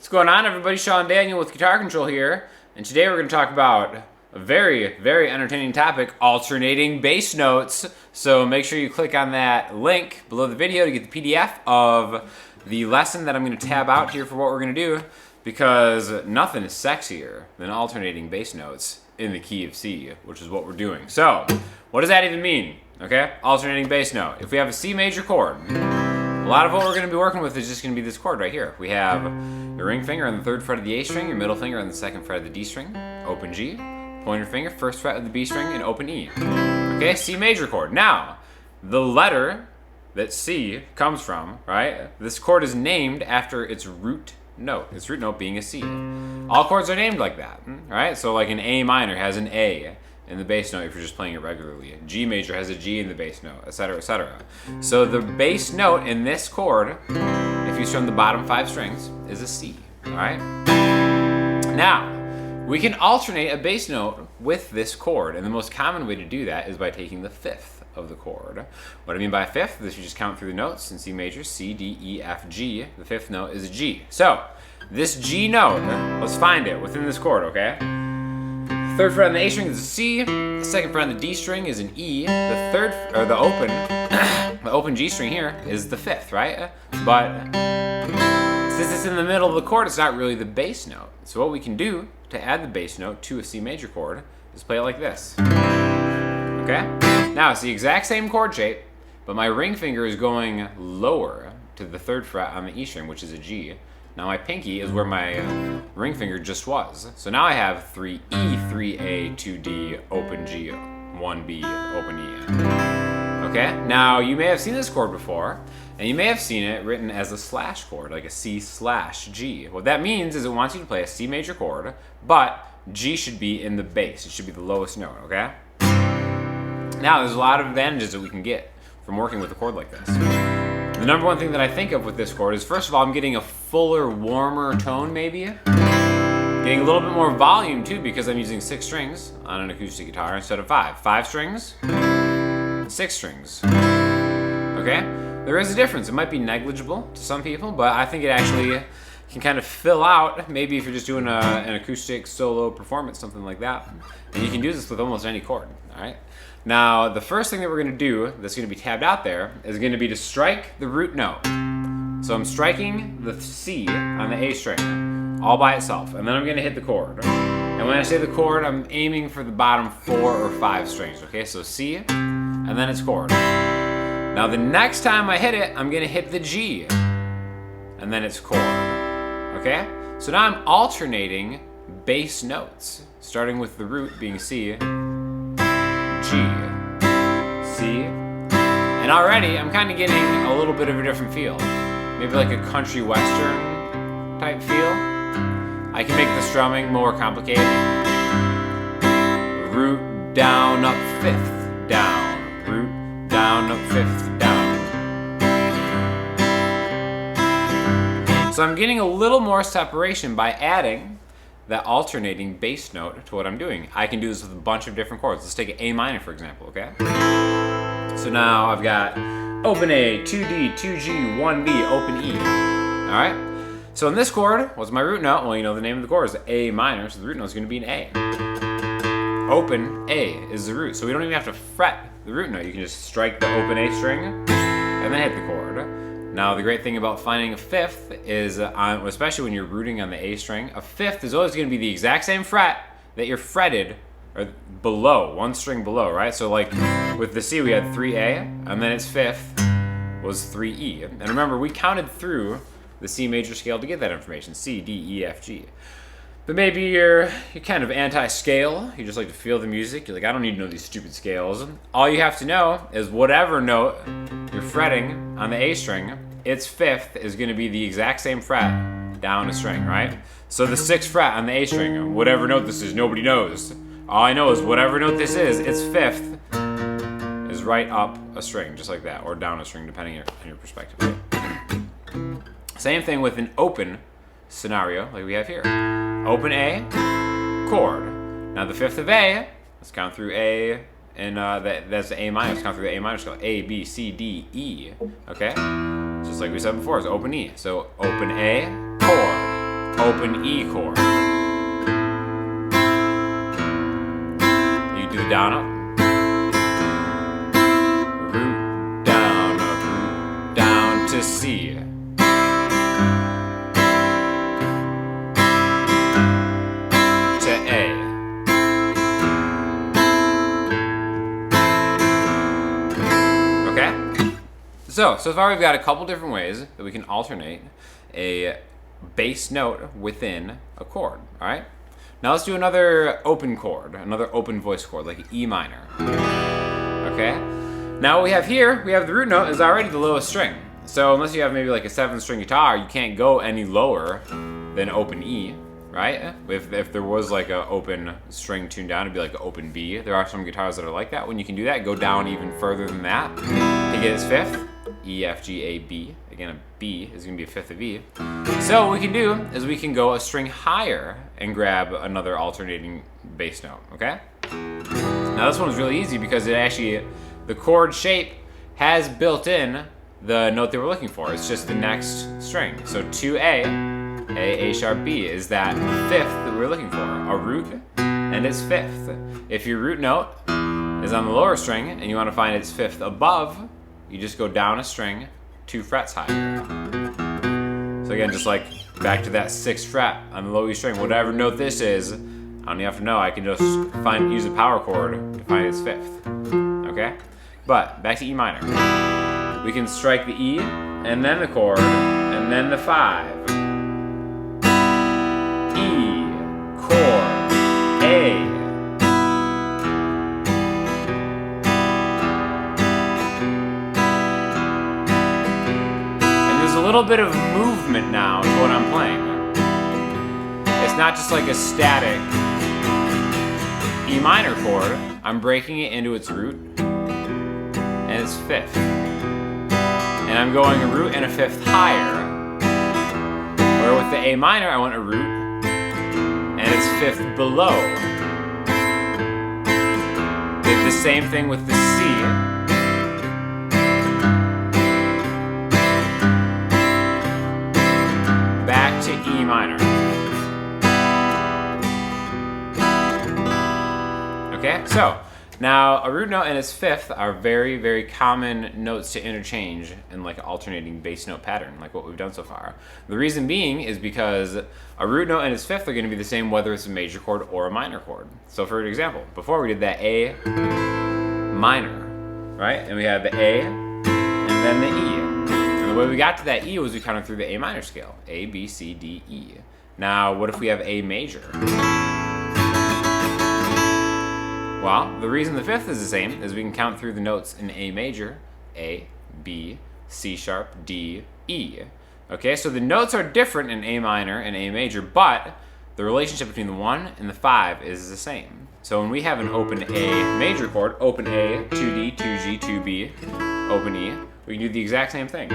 What's going on, everybody? Sean Daniel with Guitar Control here, and today we're going to talk about a very, very entertaining topic, alternating bass notes. So make sure you click on that link below the video to get the PDF of the lesson that I'm going to tab out here for what we're going to do, because nothing is sexier than alternating bass notes in the key of C, which is what we're doing. So, what does that even mean? Okay, alternating bass note. If we have a C major chord, a lot of what we're going to be working with is just going to be this chord right here. We have your ring finger on the 3rd fret of the A string, your middle finger on the 2nd fret of the D string, open G, pointer finger, 1st fret of the B string, and open E. Okay, C major chord. Now, the letter that C comes from, right? This chord is named after its root note. Its root note being a C. All chords are named like that, right? So like an A minor has an A in the bass note if you're just playing it regularly. G major has a G in the bass note, etc., etc. So the bass note in this chord, if you strum the bottom 5 strings, is a C, all right? Now, we can alternate a bass note with this chord, and the most common way to do that is by taking the 5th of the chord. What I mean by 5th is you just count through the notes in C major, C, D, E, F, G. The 5th note is a G. So, this G note, let's find it within this chord, okay? 3rd fret on the A string is a C, the 2nd fret on the D string is an E, the open G string here is the 5th, right? But since it's in the middle of the chord, it's not really the bass note. So what we can do to add the bass note to a C major chord is play it like this. Okay? Now it's the exact same chord shape, but my ring finger is going lower to the 3rd fret on the E string, which is a G. Now my pinky is where my ring finger just was. So now I have 3E, 3A, 2D, open G, 1B, open E. Okay? Now you may have seen this chord before, and you may have seen it written as a slash chord, like a C/G. What that means is it wants you to play a C major chord, but G should be in the bass. It should be the lowest note, okay? Now there's a lot of advantages that we can get from working with a chord like this. The number one thing that I think of with this chord is, first of all, I'm getting a fuller, warmer tone maybe. Getting a little bit more volume too, because I'm using 6 strings on an acoustic guitar instead of 5. 5 strings, 6 strings. Okay? There is a difference. It might be negligible to some people, but I think it actually can kind of fill out, maybe if you're just doing an acoustic solo performance, something like that. And you can do this with almost any chord, all right? Now, the first thing that we're going to do that's going to be tabbed out there is going to be to strike the root note. So I'm striking the C on the A string all by itself, and then I'm going to hit the chord. And when I say the chord, I'm aiming for the bottom 4 or 5 strings, okay? So C, and then it's chord. Now the next time I hit it, I'm going to hit the G, and then it's chord, okay? So now I'm alternating bass notes, starting with the root being C, G, C, and already I'm kind of getting a little bit of a different feel. Maybe like a country western type feel. I can make the strumming more complicated. Root, down, up, 5th, down. Root, down, up, 5th, down. So I'm getting a little more separation by adding that alternating bass note to what I'm doing. I can do this with a bunch of different chords. Let's take an A minor, for example, okay? So now I've got open A, 2D, 2G, 1B, open E. All right? So in this chord, what's my root note? Well, you know the name of the chord is A minor, so the root note is going to be an A. Open A is the root, so we don't even have to fret the root note. You can just strike the open A string and then hit the chord. Now, the great thing about finding a 5th is, especially when you're rooting on the A string, a 5th is always going to be the exact same fret that you're fretted or below, 1 string below, right? So like with the C, we had 3A, and then its 5th was 3E. And remember, we counted through the C major scale to get that information, C, D, E, F, G. But maybe you're kind of anti-scale. You just like to feel the music. You're like, I don't need to know these stupid scales. All you have to know is whatever note you're fretting on the A string, its 5th is going to be the exact same fret down a string, right? So the 6th fret on the A string, whatever note this is, nobody knows. All I know is whatever note this is, its 5th is right up a string, just like that, or down a string, depending on your perspective. Same thing with an open scenario like we have here. Open A, chord. Now the 5th of A, let's count through A, and that's the A minor. Let's count through the A minor scale. A, B, C, D, E. Okay? Just like we said before, it's open E. So open A, chord. open E chord. You can do the down up. Root down up, root down to C. To A. Okay? So far we've got a couple different ways that we can alternate a bass note within a chord, all right? Now let's do another open chord, another open voice chord, like E minor, okay? Now what we have here, we have the root note is already the lowest string. So unless you have maybe like a 7-string guitar, you can't go any lower than open E, right? If there was like an open string tuned down, it'd be like an open B. There are some guitars that are like that. When you can do that, go down even further than that to get its fifth. E, F, G, A, B. Again, a B is going to be a fifth of E. So what we can do is we can go a string higher and grab another alternating bass note, okay? Now this one's really easy because it actually, the chord shape has built in the note that we're looking for. It's just the next string. So 2A, A sharp, B is that fifth that we're looking for, a root and its fifth. If your root note is on the lower string and you want to find its fifth above, you just go down a string 2 frets higher. So again, just like back to that 6th fret on the low E string, whatever note this is, I don't even have to know, I can just use a power chord to find its fifth, okay? But back to E minor. We can strike the E, and then the chord, and then the 5. E, chord, A. A little bit of movement now to what I'm playing. It's not just like a static E minor chord. I'm breaking it into its root and its fifth. And I'm going a root and a fifth higher. Where with the A minor, I want a root and its fifth below. Did the same thing with the C. To E minor. Okay, so now a root note and its fifth are very, very common notes to interchange in like an alternating bass note pattern, like what we've done so far. The reason being is because a root note and its fifth are going to be the same whether it's a major chord or a minor chord. So for example, before we did that A minor, right? And we had the A and then the E. The way we got to that E was we counted through the A minor scale. A, B, C, D, E. Now, what if we have A major? Well, the reason the fifth is the same is we can count through the notes in A major. A, B, C sharp, D, E. Okay, so the notes are different in A minor and A major, but the relationship between the 1 and the 5 is the same. So when we have an open A major chord, open A, 2D, 2G, 2B, open E, we can do the exact same thing.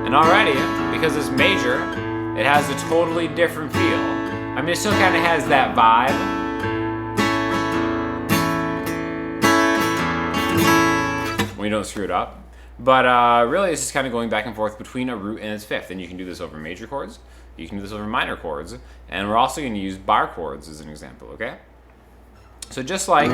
And already, because it's major, it has a totally different feel. I mean, it still kind of has that vibe. When you don't screw it up. But really, it's just kind of going back and forth between a root and its fifth. And you can do this over major chords. You can do this over minor chords. And we're also going to use bar chords as an example, okay? So just like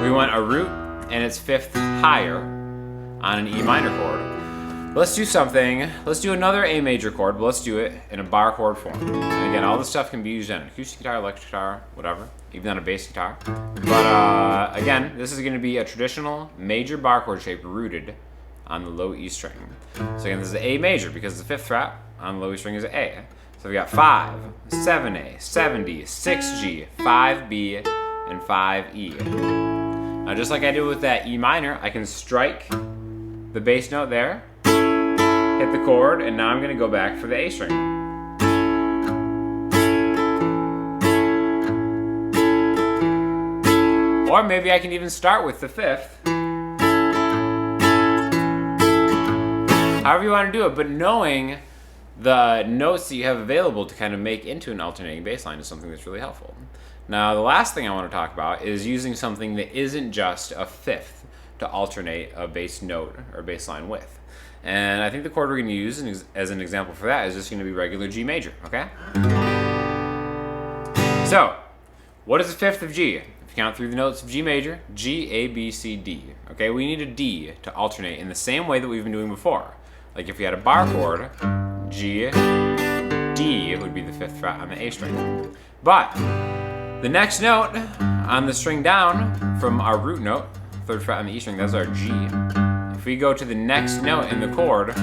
we want a root and its fifth higher on an E minor chord, let's do something. Let's do another A major chord, but let's do it in a bar chord form. And again, all this stuff can be used on an acoustic guitar, electric guitar, whatever, even on a bass guitar. But again, this is going to be a traditional major bar chord shape rooted on the low E string. So again, this is A major because the fifth fret on the low E string is A. So we got 5, 7A, 7D, 6G, 5B, and 5E. Now just like I did with that E minor, I can strike the bass note there, hit the chord, and now I'm going to go back for the A string. Or maybe I can even start with the fifth. However you want to do it, but knowing the notes that you have available to kind of make into an alternating bass line is something that's really helpful. Now, the last thing I want to talk about is using something that isn't just a fifth to alternate a bass note or bass line with. And I think the chord we're going to use as an example for that is just going to be regular G major, okay? So, what is the fifth of G? If you count through the notes of G major, G, A, B, C, D. Okay, we need a D to alternate in the same way that we've been doing before. Like if we had a bar chord, G, D would be the fifth fret on the A string. But the next note on the string down from our root note, third fret on the E string, that's our G. If we go to the next note in the chord,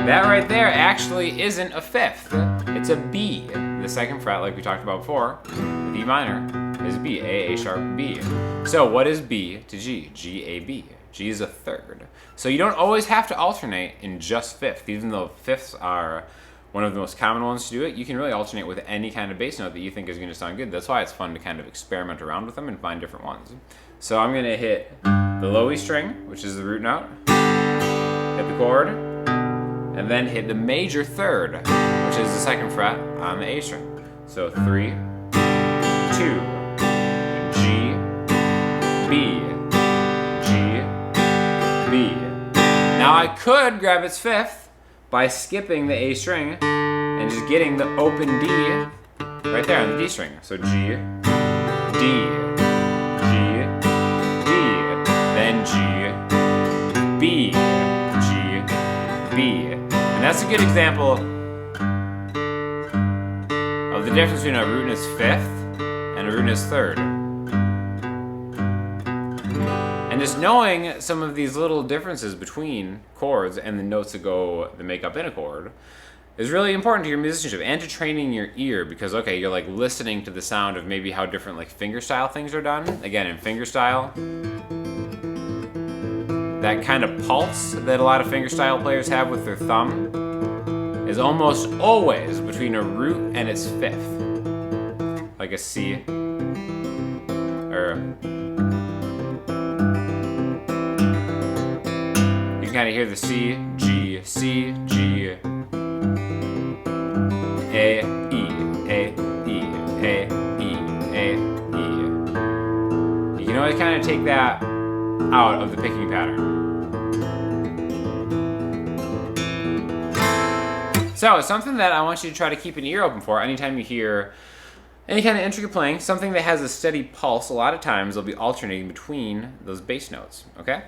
that right there actually isn't a fifth. It's a B. The second fret, like we talked about before, with E minor, is B. A sharp, B. So what is B to G? G, A, B. G is a third. So you don't always have to alternate in just fifth. Even though fifths are one of the most common ones to do it, you can really alternate with any kind of bass note that you think is going to sound good. That's why it's fun to kind of experiment around with them and find different ones. So I'm going to hit the low E string, which is the root note, hit the chord, and then hit the major third, which is the second fret on the A string. So 3, 2, G, B, G, B. Now I could grab its fifth by skipping the A string and just getting the open D right there on the D string. So G, D, G, D, then G, B, G, B. And that's a good example of the difference between a root in its fifth and a root in its third. And just knowing some of these little differences between chords and the notes that make up in a chord is really important to your musicianship and to training your ear, because okay, you're like listening to the sound of maybe how different like fingerstyle things are done. Again, in fingerstyle, that kind of pulse that a lot of fingerstyle players have with their thumb is almost always between a root and its fifth. Like a C, or you can kind of hear the C, G, C, G, A, E, A, E, A, E, A, E. You can always kind of take that out of the picking pattern. So it's something that I want you to try to keep an ear open for anytime you hear any kind of intricate playing, something that has a steady pulse. A lot of times they'll be alternating between those bass notes, okay?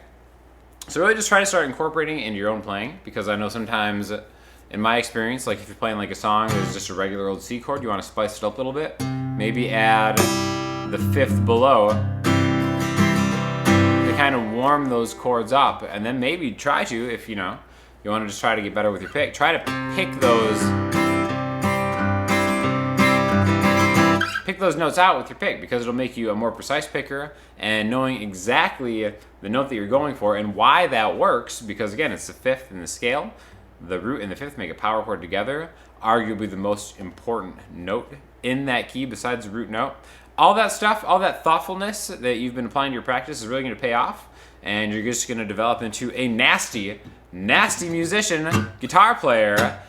So really just try to start incorporating it into your own playing, because I know sometimes, in my experience, like if you're playing like a song that's just a regular old C chord, you want to spice it up a little bit, maybe add the fifth below to kind of warm those chords up, and then maybe try to, if you know, you want to just try to get better with your pick, try to pick those notes out with your pick, because it'll make you a more precise picker, and knowing exactly the note that you're going for and why that works, because again, it's the fifth in the scale. The root and the fifth make a power chord together, arguably the most important note in that key besides the root note. All that stuff, all that thoughtfulness that you've been applying to your practice is really going to pay off, and you're just going to develop into a nasty musician, guitar player,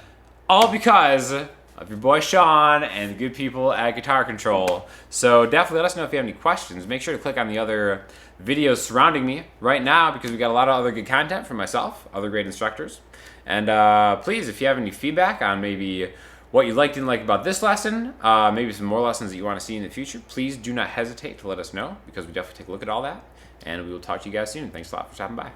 all because of your boy Sean and the good people at Guitar Control. So definitely let us know if you have any questions. Make sure to click on the other videos surrounding me right now, because we got a lot of other good content from myself, other great instructors. And please, if you have any feedback on maybe what you liked and didn't like about this lesson, maybe some more lessons that you want to see in the future, please do not hesitate to let us know, because we definitely take a look at all that. And we will talk to you guys soon. Thanks a lot for stopping by.